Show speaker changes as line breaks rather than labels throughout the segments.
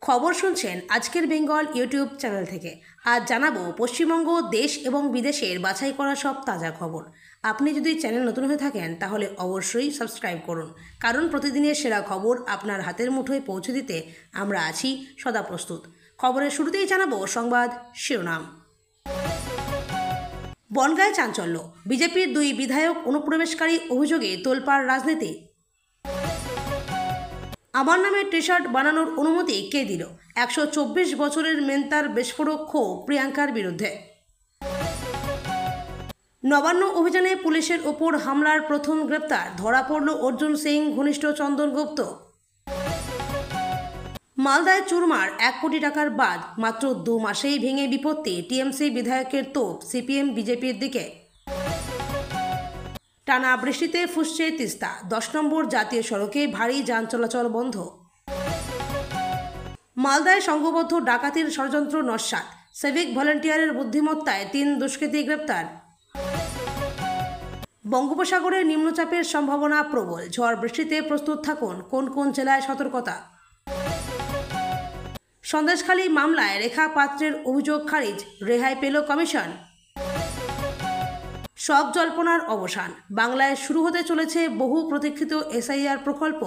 খবর শুনছেন আজকের বেঙ্গল ইউটিউব চ্যানেল থেকে। আজ জানাবো পশ্চিমবঙ্গ, দেশ এবং বিদেশের বাছাই করা সব তাজা খবর। আপনি যদি চ্যানেল নতুন হয়ে থাকেন তাহলে অবশ্যই সাবস্ক্রাইব করুন, কারণ প্রতিদিনের সেরা খবর আপনার হাতের মুঠোয় পৌঁছে দিতে আমরা আছি সদা প্রস্তুত। খবরের শুরুতেই জানাবো সংবাদ শিরোনাম। বনগাঁয় চাঞ্চল্য, বিজেপির 2 বিধায়ক অনুপ্রবেশকারী অভিযোগে তোলপাড় রাজনীতি। আমার নামে টি শার্ট বানানোর অনুমতি কে দিল? 124 বছরের মেন্তার বিস্ফোরক ক্ষোভ প্রিয়াঙ্কার বিরুদ্ধে। নবান্ন অভিযানে পুলিশের ওপর হামলার প্রথম গ্রেপ্তার, ধরা পড়ল অর্জুন সিং ঘনিষ্ঠ চন্দন গুপ্ত। মালদায় চুরমার 1 কোটি টাকার বাঁধ, মাত্র 2 মাসেই ভেঙে বিপত্তি। টিএমসি বিধায়কের তোপ সিপিএম বিজেপির দিকে। টানা বৃষ্টিতে ফুঁসছে তিস্তা, 10 নম্বর জাতীয় সড়কে ভারী যান চলাচল বন্ধ। মালদায় সংঘবদ্ধ ডাকাতির ষড়যন্ত্র নস্যাৎ, সিভিক ভলেন্টিয়ারের বুদ্ধিমত্তায় 3 দুষ্কৃতী গ্রেপ্তার। বঙ্গোপসাগরে নিম্নচাপের সম্ভাবনা প্রবল, ঝড় বৃষ্টিতে প্রস্তুত থাকুন। কোন কোন জেলায় সতর্কতা? সন্দেশখালী মামলায় রেখা পাত্রের অভিযোগ খারিজ, রেহাই পেল কমিশন। সব জল্পনার অবসান, বাংলায় শুরু হতে চলেছে বহু প্রতীক্ষিত এসআইআর প্রকল্প।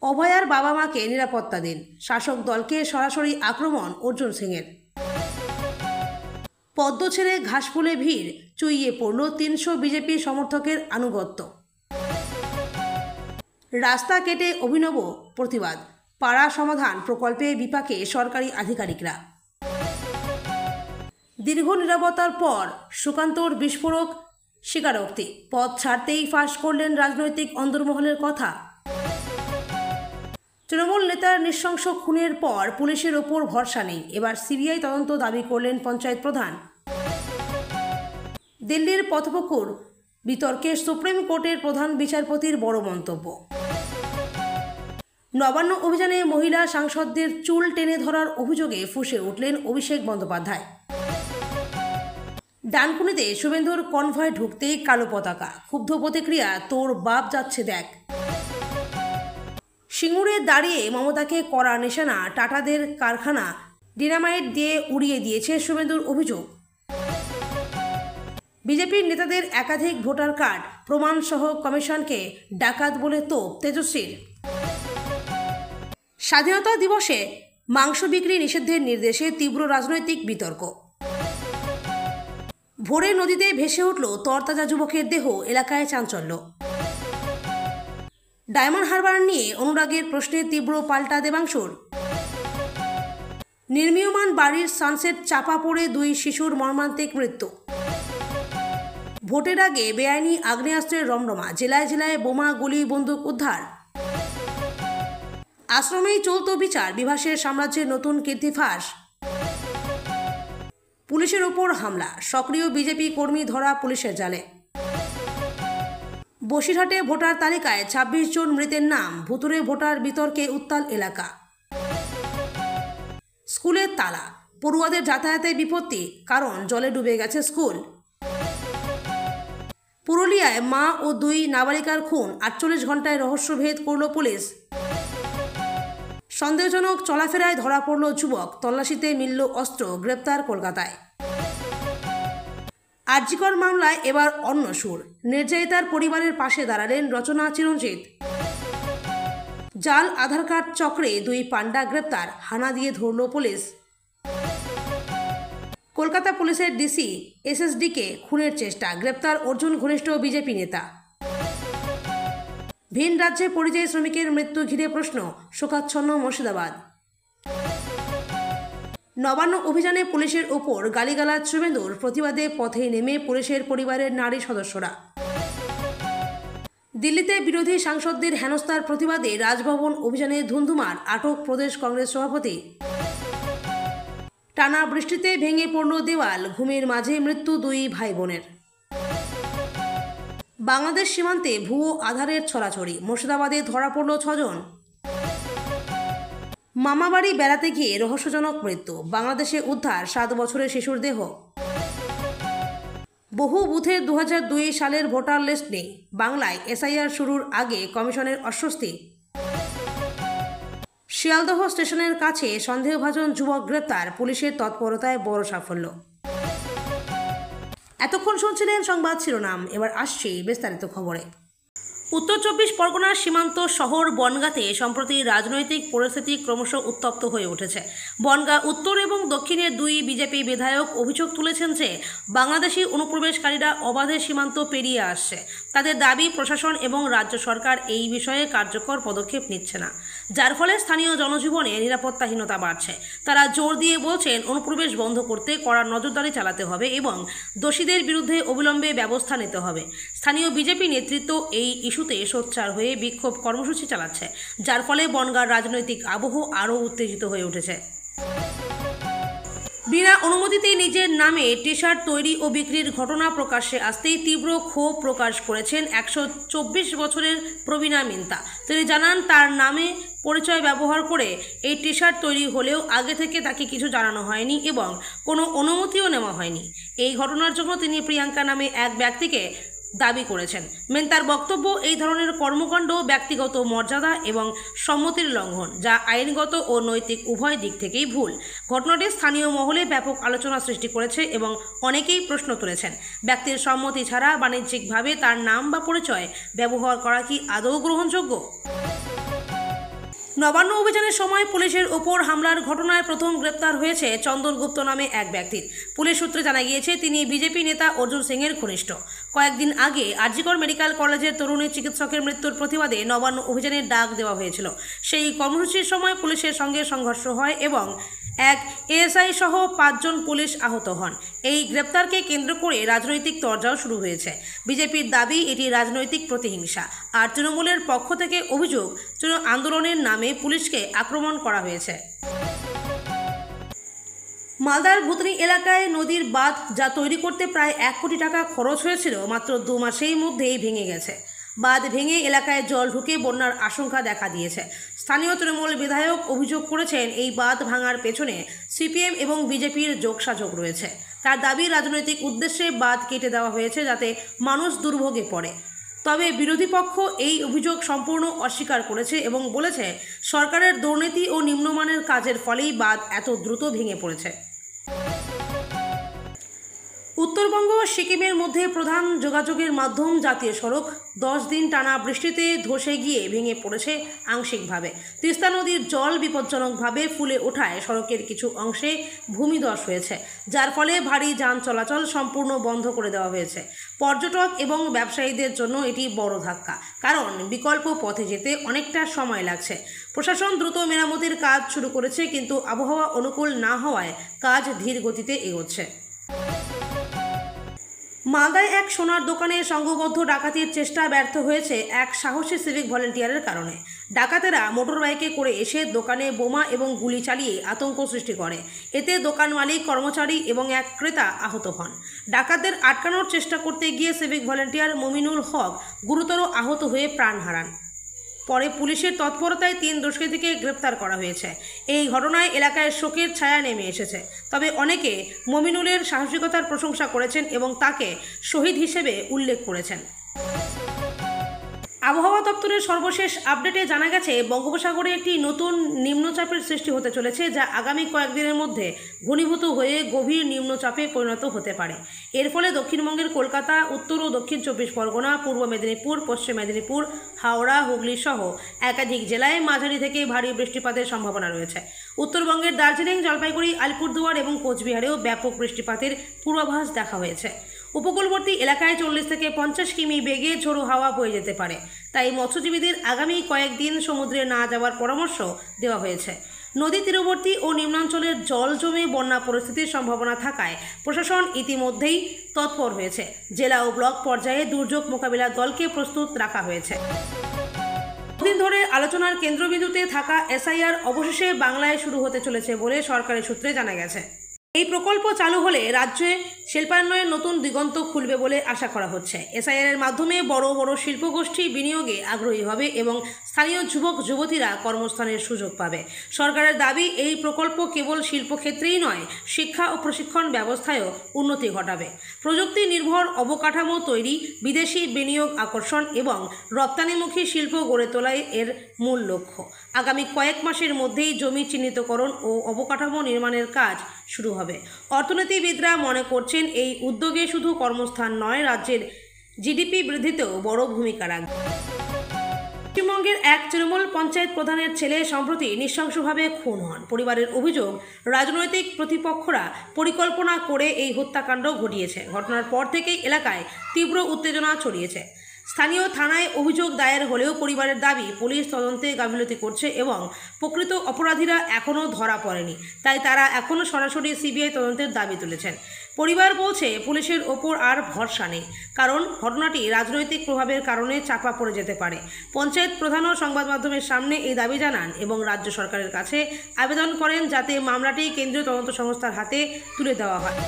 অভয়ার বাবা মাকে নিরাপত্তা দিন, শাসক দলকে সরাসরি আক্রমণ অর্জুন সিংয়ের। পদ্ম ছেড়ে ঘাসফুলে ভিড়, চুইয়ে পড়ল 300 বিজেপি সমর্থকের আনুগত্য। রাস্তা কেটে অভিনব প্রতিবাদ, পাড়া সমাধান প্রকল্পে বিপাকে সরকারি আধিকারিকরা। দীর্ঘ নীরবতার পর সুকান্তর বিস্ফোরক স্বীকারোক্তি, পদ ছাড়তেই ফাঁস করলেন রাজনৈতিক অন্দরমহলের কথা। তৃণমূল নেতার নৃশংস খুনের পর পুলিশের ওপর ভরসা নেই, এবার সিবিআই তদন্ত দাবি করলেন পঞ্চায়েত প্রধান। দিল্লির পথপুকুর বিতর্কে সুপ্রিম কোর্টের প্রধান বিচারপতির বড় মন্তব্য। নবান্ন অভিযানে মহিলা সাংসদদের চুল টেনে ধরার অভিযোগে ফুঁসে উঠলেন অভিষেক বন্দ্যোপাধ্যায়। ডানকুনিতে শুভেন্দুর কনভয় ঢুকতেই কালো পতাকা, ক্ষুব্ধ প্রতিক্রিয়া, তোর বাপ যাচ্ছে দেখ। সিঙ্গুরে দাঁড়িয়ে মমতাকে কড়া নিশানা, টাটাদের কারখানা ডিনামাইট দিয়ে উড়িয়ে দিয়েছে শুভেন্দুর অভিযোগ। বিজেপির নেতাদের একাধিক ভোটার কার্ড প্রমাণসহ কমিশনকে ডাকাত বলে তোপ তেজস্বীর। স্বাধীনতা দিবসে মাংস বিক্রি নিষিদ্ধের নির্দেশে তীব্র রাজনৈতিক বিতর্ক। ভোরে নদীতে ভেসে উঠল তরতাজা যুবকের দেহ, এলাকায় চাঞ্চল্য। ডায়মন্ড হারবার নিয়ে অনুরাগের প্রশ্নে তীব্র পাল্টা দেবাংশুর। নির্মীয়মান বাড়ির সানসেট চাপা পড়ে 2 শিশুর মর্মান্তিক মৃত্যু। ভোটের আগে বেআইনি আগ্নেয়াস্ত্রের রমরমা, জেলায় জেলায় বোমা, গুলি, বন্দুক উদ্ধার। আশ্রমেই চলত বিচার, বিভাসের সাম্রাজ্যের নতুন কীর্তি ফাঁস। পুলিশের ওপর হামলা, সক্রিয় বিজেপি কর্মী ধরা পুলিশের জালে। বসিরহাটে ভোটার তালিকায় 26 জন মৃতের নাম, ভুতুড়ে ভোটার বিতর্কে উত্তাল এলাকা। স্কুলের তালা, পড়ুয়াদের যাতায়াতে বিপত্তি, কারণ জলে ডুবে গেছে স্কুল। পুরুলিয়ায় মা ও 2 নাবালিকার খুন, 48 ঘন্টায় রহস্যভেদ করল পুলিশ। সন্দেহজনক চলাফেরায় ধরা পড়ল যুবক, তল্লাশিতে মিলল অস্ত্র, গ্রেপ্তার কলকাতায়। আরজিকর মামলায় এবার অন্য সুর, নির্যাতিতার পরিবারের পাশে দাঁড়ালেন রচনা চিরঞ্জিত। জাল আধার কার্ড চক্রে 2 পান্ডা গ্রেপ্তার, হানা দিয়ে ধরল পুলিশ। কলকাতা পুলিশের ডিসি এসএসডিকে খুনের চেষ্টা, গ্রেপ্তার অর্জুন ঘনিষ্ঠ বিজেপি নেতা। ভিন রাজ্যে পরিযায়ী শ্রমিকের মৃত্যু ঘিরে প্রশ্ন, শোকাচ্ছন্ন মুর্শিদাবাদ। নবান্ন অভিযানে পুলিশের ওপর গালিগালাজ শুভেন্দুর, প্রতিবাদে পথে নেমে পুলিশের পরিবারের নারী সদস্যরা। দিল্লিতে বিরোধী সাংসদদের হেনস্থার প্রতিবাদে রাজভবন অভিযানে ধুন্ধুমার, আটক প্রদেশ কংগ্রেস সভাপতি। টানা বৃষ্টিতে ভেঙে পড়ল দেওয়াল, ঘুমের মাঝে মৃত্যু 2 ভাই বোনের। বাংলাদেশ সীমান্তে ভুয়ো আধারের ছড়াছড়ি, মুর্শিদাবাদে ধরা পড়ল 6 জন। মামাবাড়ি বেড়াতে গিয়ে রহস্যজনক মৃত্যু, বাংলাদেশে উদ্ধার 7 বছরের শিশুর দেহ। বহু বুথের 2002 সালের ভোটার লিস্ট নেই, বাংলায় এসআইআর শুরুর আগে কমিশনের অস্বস্তি। শিয়ালদহ স্টেশনের কাছে সন্দেহভাজন যুবক গ্রেপ্তার, পুলিশের তৎপরতায় বড় সাফল্য। এতক্ষণ শুনছিলেন সংবাদ শিরোনাম, এবার আসছি বিস্তারিত খবরে। উত্তর চব্বিশ পরগনার সীমান্ত শহর বনগাঁতে সম্প্রতি রাজনৈতিক পরিস্থিতি ক্রমশ উত্তপ্ত হয়ে উঠেছে। বনগাঁ উত্তর এবং দক্ষিণের দুই বিজেপি বিধায়ক অভিযোগ তুলেছেন যে বাংলাদেশি অনুপ্রবেশকারীরা অবাধে সীমান্ত পেরিয়ে আসছে। তাদের দাবি প্রশাসন এবং রাজ্য সরকার এই বিষয়ে কার্যকর পদক্ষেপ নিচ্ছে না, যার ফলে স্থানীয় জনজীবনে নিরাপত্তাহীনতা বাড়ছে। তারা জোর দিয়ে বলছেন অনুপ্রবেশ বন্ধ করতে কড়া নজরদারি চালাতে হবে এবং দোষীদের বিরুদ্ধে অবিলম্বে ব্যবস্থা নিতে হবে। স্থানীয় বিজেপি নেতৃত্ব এই ইস্যুতে সোচ্চার হয়ে বিক্ষোভ কর্মসূচি চালাচ্ছে, যার ফলে বনগাঁর রাজনৈতিক আবহ আরও উত্তেজিত হয়ে উঠেছে। বিনা অনুমতিতে নিজের নামে টি শার্ট তৈরি ও বিক্রির ঘটনা প্রকাশ্যে আসতেই তীব্র ক্ষোভ প্রকাশ করেছেন 124 বছরের প্রবীণা মিন্তা। তিনি জানান, তার নামে পরিচয় ব্যবহার করে এই টি শার্ট তৈরি হলেও আগে থেকে তাকে কিছু জানানো হয়নি এবং কোনো অনুমতিও নেওয়া হয়নি। এই ঘটনার জন্য তিনি প্রিয়াঙ্কা নামে এক ব্যক্তিকে দাবি করেছেন। মেন্তার বক্তব্য, এই ধরনের কর্মকাণ্ড ব্যক্তিগত মর্যাদা এবং সম্মতির লঙ্ঘন, যা আইনগত ও নৈতিক উভয় দিক থেকেই ভুল। ঘটনাটি স্থানীয় মহলে ব্যাপক আলোচনা সৃষ্টি করেছে এবং অনেকেই প্রশ্ন তুলেছেন, ব্যক্তির সম্মতি ছাড়া বাণিজ্যিকভাবে তার নাম বা পরিচয় ব্যবহার করা কি আদৌ গ্রহণযোগ্য? নবান্ন অভিযানের সময় পুলিশের ওপর হামলার ঘটনায় প্রথম গ্রেপ্তার হয়েছে চন্দন গুপ্ত নামে এক ব্যক্তির। পুলিশ সূত্রে জানা গিয়েছে, তিনি বিজেপি নেতা অর্জুন সিংয়ের ঘনিষ্ঠ। কয়েকদিন আগে আরজিকর মেডিকেল কলেজের তরুণী চিকিৎসকের মৃত্যুর প্রতিবাদে নবান্ন অভিযানের ডাক দেওয়া হয়েছিল। সেই কর্মসূচির সময় পুলিশের সঙ্গে সংঘর্ষ হয় এবং এক এএসআই সহ 5 জন পুলিশ আহত হন। এই গ্রেপ্তারকে কেন্দ্র করে রাজনৈতিক তরজাও শুরু হয়েছে। বিজেপির দাবি এটি রাজনৈতিক প্রতিহিংসা, আর তৃণমূলের পক্ষ থেকে অভিযোগ আন্দোলনের নামে পুলিশকে আক্রমণ করা হয়েছে। মালদার ভুতনি এলাকায় নদীর বাঁধ, যা তৈরি করতে প্রায় 1 কোটি টাকা খরচ হয়েছিল, মাত্র 2 মাসের মধ্যেই ভেঙে গেছে। বাঁধ ভেঙে এলাকায় জল ঢুকে বন্যার আশঙ্কা দেখা দিয়েছে। স্থানীয় তৃণমূল বিধায়ক অভিযোগ করেছেন, এই বাঁধ ভাঙার পেছনে সিপিএম এবং বিজেপির যোগসাযোগ রয়েছে। তার দাবি, রাজনৈতিক উদ্দেশ্যে বাঁধ কেটে দেওয়া হয়েছে যাতে মানুষ দুর্ভোগে পড়ে। তবে বিরোধী পক্ষ এই অভিযোগ সম্পূর্ণ অস্বীকার করেছে এবং বলেছে, সরকারের দুর্নীতি ও নিম্নমানের কাজের ফলেই বাঁধ এত দ্রুত ভেঙে পড়েছে। উত্তরবঙ্গ ও সিকিমের মধ্যে প্রধান যোগাযোগের মাধ্যম জাতীয় সড়ক 10 দিন টানা বৃষ্টিতে ধসে গিয়ে ভেঙে পড়েছে আংশিকভাবে। তিস্তা নদীর জল বিপজ্জনকভাবে ফুলে ওঠায় সড়কের কিছু অংশে ভূমিধস হয়েছে, যার ফলে ভারী যান চলাচল সম্পূর্ণ বন্ধ করে দেওয়া হয়েছে। পর্যটক এবং ব্যবসায়ীদের জন্য এটি বড় ধাক্কা, কারণ বিকল্প পথে যেতে অনেকটা সময় লাগছে। প্রশাসন দ্রুত মেরামতির কাজ শুরু করেছে, কিন্তু আবহাওয়া অনুকূল না হওয়ায় কাজ ধীর গতিতে এগোচ্ছে। মালদায় এক সোনার দোকানে সংঘবদ্ধ ডাকাতির চেষ্টা ব্যর্থ হয়েছে এক সাহসী সিভিক ভলেন্টিয়ারের কারণে। ডাকাতেরা মোটরবাইকে করে এসে দোকানে বোমা এবং গুলি চালিয়ে আতঙ্ক সৃষ্টি করে। এতে দোকান মালিক, কর্মচারী এবং এক ক্রেতা আহত হন। ডাকাতদের আটকানোর চেষ্টা করতে গিয়ে সিভিক ভলেন্টিয়ার মমিনুল হক গুরুতর আহত হয়ে প্রাণ হারান। পরে পুলিশের তৎপরতায় 3 দুষ্কৃতীকে গ্রেপ্তার করা হয়েছে। এই ঘটনায় এলাকায় শোকের ছায়া নেমে এসেছে। তবে অনেকে মমিনুলের সাহসিকতার প্রশংসা করেছেন এবং তাকে শহীদ হিসেবে উল্লেখ করেছেন। আবহাওয়া দপ্তরের সর্বশেষ আপডেটে জানা গেছে, বঙ্গোপসাগরে একটি নতুন নিম্নচাপের সৃষ্টি হতে চলেছে, যা আগামী কয়েকদিনের মধ্যে ঘনীভূত হয়ে গভীর নিম্নচাপে পরিণত হতে পারে। এর ফলে দক্ষিণবঙ্গের কলকাতা, উত্তর ও দক্ষিণ 24 পরগনা, পূর্ব মেদিনীপুর, পশ্চিম মেদিনীপুর, হাওড়া, হুগলি সহ একাধিক জেলায় মাঝারি থেকে ভারী বৃষ্টিপাতের সম্ভাবনা রয়েছে। উত্তরবঙ্গের দার্জিলিং, জলপাইগুড়ি, আলিপুরদুয়ার এবং কোচবিহারেও ব্যাপক বৃষ্টিপাতের পূর্বাভাস দেখা হয়েছে। উপকূলবর্তী এলাকায় 40 থেকে 50 কিমি বেগে ঝোড়ো হাওয়া বয়ে যেতে পারে, তাই মৎস্যজীবীদের আগামী কয়েকদিন সমুদ্রে না যাওয়ার পরামর্শ দেওয়া হয়েছে। নদী তীরবর্তী ও নিম্নাঞ্চলের জল জমে বন্যা পরিস্থিতির সম্ভাবনা থাকায় প্রশাসন ইতিমধ্যেই তৎপর হয়েছে। জেলা ও ব্লক পর্যায়ে দুর্যোগ মোকাবিলার দলকে প্রস্তুত রাখা হয়েছে। দিন ধরে আলোচনার কেন্দ্রবিন্দুতে থাকা এসআইআর অবশেষে বাংলায় শুরু হতে চলেছে বলে সরকারি সূত্রে জানা গেছে। এই প্রকল্প চালু হলে রাজ্যে শিল্পায়নের নতুন দিগন্ত খুলবে বলে আশা করা হচ্ছে। এসআইআর এর মাধ্যমে বড় বড় শিল্পগোষ্ঠী বিনিয়োগে আগ্রহী হবে এবং স্থানীয় যুবক যুবতীরা কর্মস্থানের সুযোগ পাবে। সরকারের দাবি, এই প্রকল্প কেবল শিল্পক্ষেত্রেই নয়, শিক্ষা ও প্রশিক্ষণ ব্যবস্থায়ও উন্নতি ঘটাবে। প্রযুক্তি নির্ভর অবকাঠামো তৈরি, বিদেশি বিনিয়োগ আকর্ষণ এবং রপ্তানিমুখী শিল্প গড়ে তোলাই এর মূল লক্ষ্য। আগামী কয়েক মাসের মধ্যেই জমি চিহ্নিতকরণ ও অবকাঠামো নির্মাণের কাজ শুরু হবে। অর্থনীতিবিদরা মনে করছেন, এই উদ্যোগে শুধু কর্মস্থান নয়, রাজ্যের জিডিপি বৃদ্ধিতেও বড় ভূমিকা রাখবে। পশ্চিমবঙ্গের এক তৃণমূল পঞ্চায়েত প্রধানের ছেলে সম্প্রতি নৃশংসভাবে খুন হন। পরিবারের অভিযোগ, রাজনৈতিক প্রতিপক্ষরা পরিকল্পনা করে এই হত্যাকাণ্ড ঘটিয়েছে। ঘটনার পর থেকেই এলাকায় তীব্র উত্তেজনা ছড়িয়েছে। স্থানীয় থানায় অভিযোগ দায়ের হলেও পরিবারের দাবি, পুলিশ তদন্তে গাফিলতি করছে এবং প্রকৃত অপরাধীরা এখনও ধরা পড়েনি। তাই তারা এখনও সরাসরি সিবিআই তদন্তের দাবি তুলেছেন। পরিবার বলছে, পুলিশের ওপর আর ভরসা নেই, কারণ ঘটনাটি রাজনৈতিক প্রভাবের কারণে চাপা পড়ে যেতে পারে। পঞ্চায়েত প্রধানও সংবাদ মাধ্যমের সামনে এই দাবি জানান এবং রাজ্য সরকারের কাছে আবেদন করেন যাতে মামলাটি কেন্দ্রীয় তদন্ত সংস্থার হাতে তুলে দেওয়া হয়।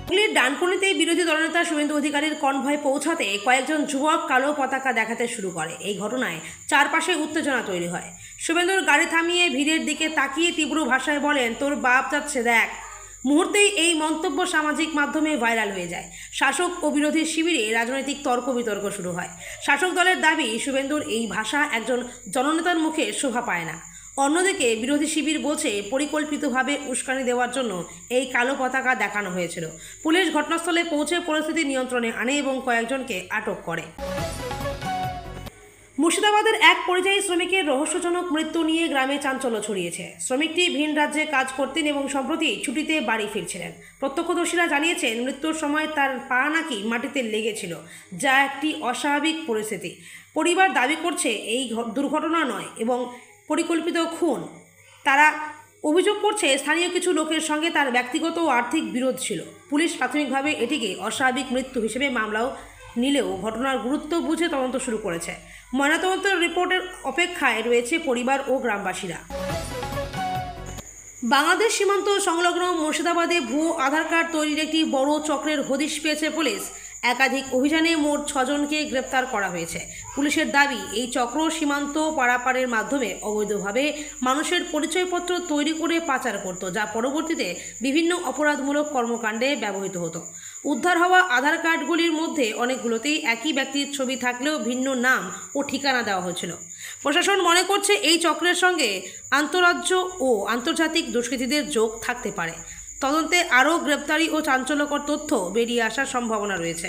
হুগলির ডানকুনিতে বিরোধী দলনেতা শুভেন্দু অধিকারীর কনভয় পৌঁছাতে কয়েকজন যুবক কালো পতাকা দেখাতে শুরু করে। এই ঘটনায় চারপাশে উত্তেজনা তৈরি হয়। শুভেন্দুর গাড়ি থামিয়ে ভিড়ের দিকে তাকিয়ে তীব্র ভাষায় বলেন, তোর বাপ যাচ্ছে দেখ। মুহূর্তেই এই মন্তব্য সামাজিক মাধ্যমে ভাইরাল হয়ে যায়। শাসক ও বিরোধী শিবিরে রাজনৈতিক তর্ক বিতর্ক শুরু হয়। শাসক দলের দাবি, শুভেন্দুর এই ভাষা একজন জননেতার মুখে শোভা পায় না। অন্যদিকে বিরোধী শিবির বলছে, পরিকল্পিতভাবে উস্কানি দেওয়ার জন্য এই কালো পতাকা দেখানো হয়েছিল। পুলিশ ঘটনাস্থলে পৌঁছে পরিস্থিতি নিয়ন্ত্রণে আনে এবং কয়েকজনকে আটক করে। মুর্শিদাবাদের এক পরিযায়ী শ্রমিকের রহস্যজনক মৃত্যু নিয়ে গ্রামে চাঞ্চল্য ছড়িয়েছে। শ্রমিকটি ভিন রাজ্যে কাজ করতেন এবং সম্প্রতি ছুটিতে বাড়ি ফিরছিলেন। প্রত্যক্ষদর্শীরা জানিয়েছেন, মৃত্যুর সময় তার পা নাকি মাটিতে লেগেছিল, যা একটি অস্বাভাবিক পরিস্থিতি। পরিবার দাবি করছে, এই দুর্ঘটনা নয় এবং পরিকল্পিত খুন। তারা অভিযোগ করছে, স্থানীয় কিছু লোকের সঙ্গে তার ব্যক্তিগত ও আর্থিক বিরোধ ছিল। পুলিশ প্রাথমিকভাবে এটিকে অস্বাভাবিক মৃত্যু হিসেবে মামলাও নিলেও ঘটনার গুরুত্ব বুঝে তদন্ত শুরু করেছে। ময়নাতদন্তের রিপোর্টের অপেক্ষায় রয়েছে পরিবার ও গ্রামবাসীরা। বাংলাদেশ সীমান্ত সংলগ্ন মুর্শিদাবাদে ভুয়ো আধার কার্ড তৈরির একটি বড় চক্রের হদিশ পেয়েছে পুলিশ। একাধিক অভিযানে মোট 6 জনকে গ্রেপ্তার করা হয়েছে। পুলিশের দাবি, এই চক্র সীমান্ত পারাপারের মাধ্যমে অবৈধভাবে মানুষের পরিচয়পত্র তৈরি করে পাচার করত, যা পরবর্তীতে বিভিন্ন অপরাধমূলক কর্মকাণ্ডে ব্যবহৃত হতো। উদ্ধার হওয়া আধার কার্ডগুলির মধ্যে অনেকগুলোতেই একই ব্যক্তির ছবি থাকলেও ভিন্ন নাম ও ঠিকানা দেওয়া হয়েছিল। প্রশাসন মনে করছে, এই চক্রের সঙ্গে আন্তঃরাজ্য ও আন্তর্জাতিক দুষ্কৃতীদের যোগ থাকতে পারে। তদন্তে আরও গ্রেপ্তারি ও চাঞ্চল্যকর তথ্য বেরিয়ে আসার সম্ভাবনা রয়েছে।